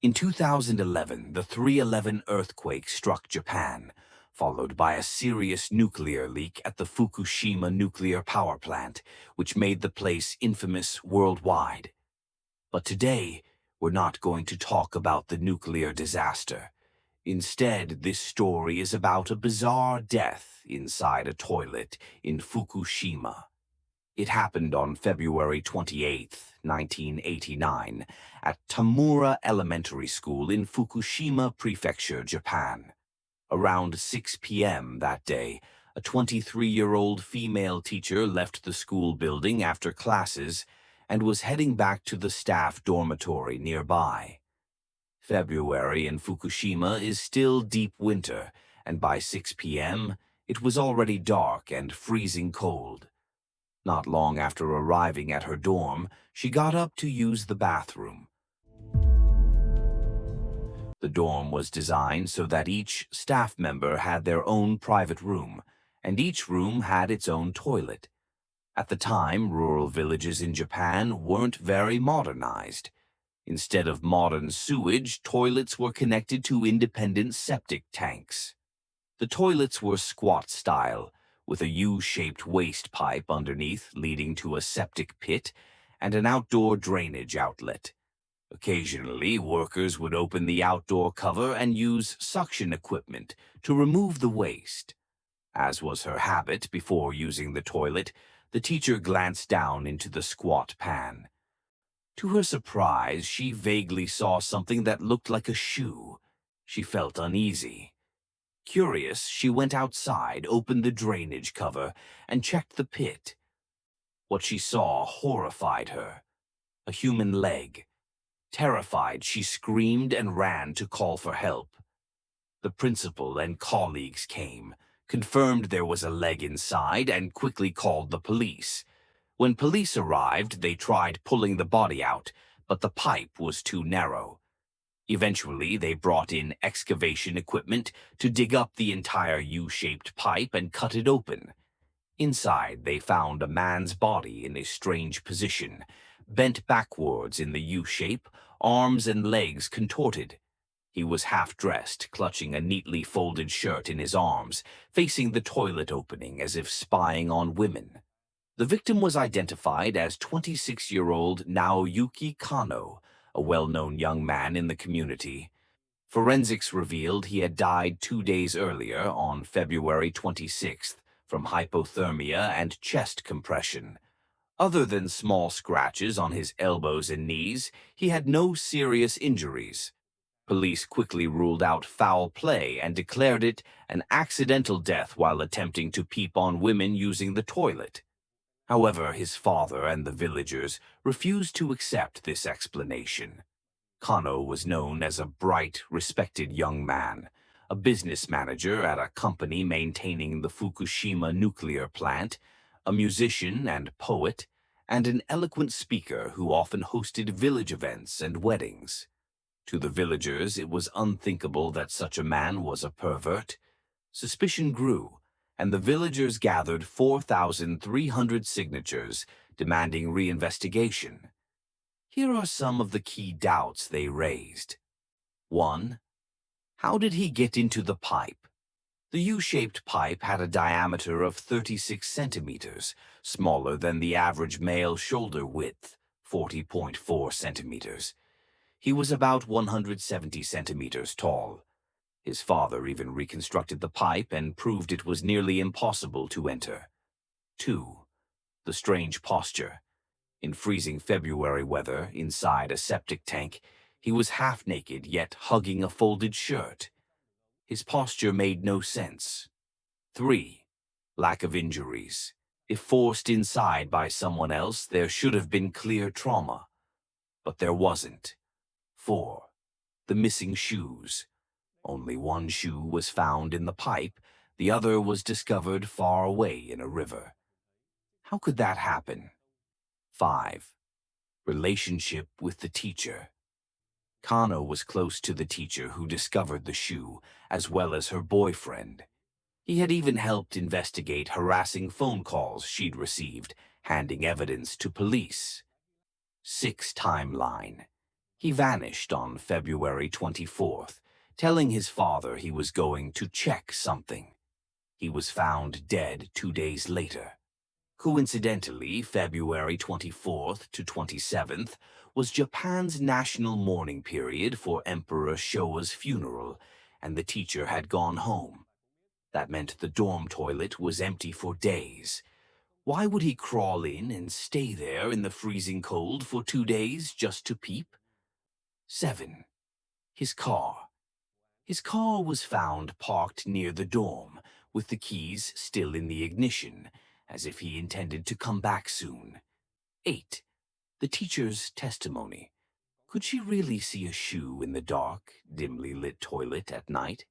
In 2011, the 3/11 earthquake struck Japan, followed by a serious nuclear leak at the Fukushima nuclear power plant, which made the place infamous worldwide. But today, we're not going to talk about the nuclear disaster. Instead, this story is about a bizarre death inside a toilet in Fukushima. It happened on February 28, 1989, at Tamura Elementary School in Fukushima Prefecture, Japan. Around 6 p.m. that day, a 23-year-old female teacher left the school building after classes and was heading back to the staff dormitory nearby. February in Fukushima is still deep winter, and by 6 p.m., it was already dark and freezing cold. Not long after arriving at her dorm, she got up to use the bathroom. The dorm was designed so that each staff member had their own private room, and each room had its own toilet. At the time, rural villages in Japan weren't very modernized. Instead of modern sewage, toilets were connected to independent septic tanks. The toilets were squat-style, with a U-shaped waste pipe underneath leading to a septic pit and an outdoor drainage outlet. Occasionally, workers would open the outdoor cover and use suction equipment to remove the waste. As was her habit before using the toilet, the teacher glanced down into the squat pan. To her surprise, she vaguely saw something that looked like a shoe. She felt uneasy. Curious, she went outside, opened the drainage cover, and checked the pit. What she saw horrified her. A human leg. Terrified, she screamed and ran to call for help. The principal and colleagues came, confirmed there was a leg inside, and quickly called the police. When police arrived, they tried pulling the body out, but the pipe was too narrow. Eventually, they brought in excavation equipment to dig up the entire U-shaped pipe and cut it open. Inside, they found a man's body in a strange position, bent backwards in the U-shape, arms and legs contorted. He was half-dressed, clutching a neatly folded shirt in his arms, facing the toilet opening as if spying on women. The victim was identified as 26-year-old Naoyuki Kano, a well-known young man in the community. Forensics revealed he had died 2 days earlier, on February 26th, from hypothermia and chest compression. Other than small scratches on his elbows and knees, he had no serious injuries. Police quickly ruled out foul play and declared it an accidental death while attempting to peep on women using the toilet. However, his father and the villagers refused to accept this explanation. Kano was known as a bright, respected young man, a business manager at a company maintaining the Fukushima nuclear plant, a musician and poet, and an eloquent speaker who often hosted village events and weddings. To the villagers, it was unthinkable that such a man was a pervert. Suspicion grew, and the villagers gathered 4,300 signatures demanding reinvestigation. Here are some of the key doubts they raised. 1. How did he get into the pipe? The U-shaped pipe had a diameter of 36 centimeters, smaller than the average male shoulder width, 40.4 centimeters. He was about 170 centimeters tall. His father even reconstructed the pipe and proved it was nearly impossible to enter. 2. The strange posture. In freezing February weather, inside a septic tank, he was half-naked yet hugging a folded shirt. His posture made no sense. 3. Lack of injuries. If forced inside by someone else, there should have been clear trauma. But there wasn't. 4. The missing shoes. Only one shoe was found in the pipe, the other was discovered far away in a river. How could that happen? 5. Relationship with the teacher. Kano was close to the teacher who discovered the shoe, as well as her boyfriend. He had even helped investigate harassing phone calls she'd received, handing evidence to police. 6. Timeline. He vanished on February 24th, telling his father he was going to check something. He was found dead 2 days later. Coincidentally, February 24th to 27th was Japan's national mourning period for Emperor Showa's funeral, and the teacher had gone home. That meant the dorm toilet was empty for days. Why would he crawl in and stay there in the freezing cold for 2 days just to peep? 7. His car. His car was found parked near the dorm, with the keys still in the ignition, as if he intended to come back soon. 8. The teacher's testimony. Could she really see a shoe in the dark, dimly lit toilet at night?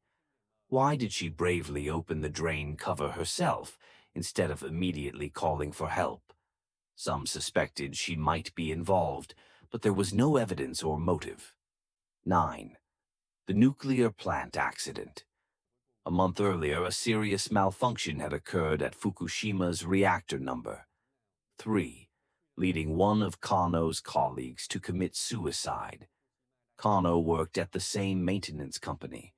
Why did she bravely open the drain cover herself instead of immediately calling for help? Some suspected she might be involved, but there was no evidence or motive. 9. The nuclear plant accident. A month earlier, a serious malfunction had occurred at Fukushima's reactor number 3, leading one of Kano's colleagues to commit suicide. Kano worked at the same maintenance company.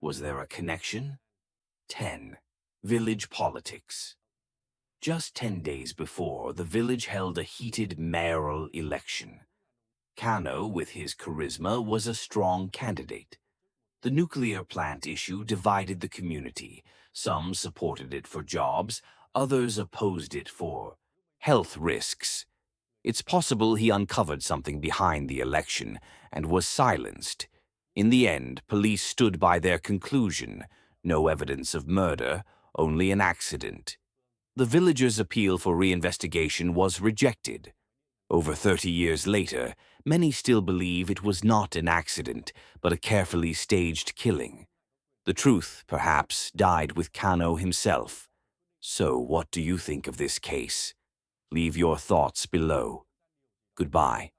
Was there a connection? 10. Village politics. Just 10 days before, the village held a heated mayoral election. Kano, with his charisma, was a strong candidate. The nuclear plant issue divided the community. Some supported it for jobs, others opposed it for health risks. It's possible he uncovered something behind the election and was silenced. In the end, police stood by their conclusion: no evidence of murder, only an accident. The villagers' appeal for reinvestigation was rejected. Over 30 years later, many still believe it was not an accident, but a carefully staged killing. The truth, perhaps, died with Kano himself. So, what do you think of this case? Leave your thoughts below. Goodbye.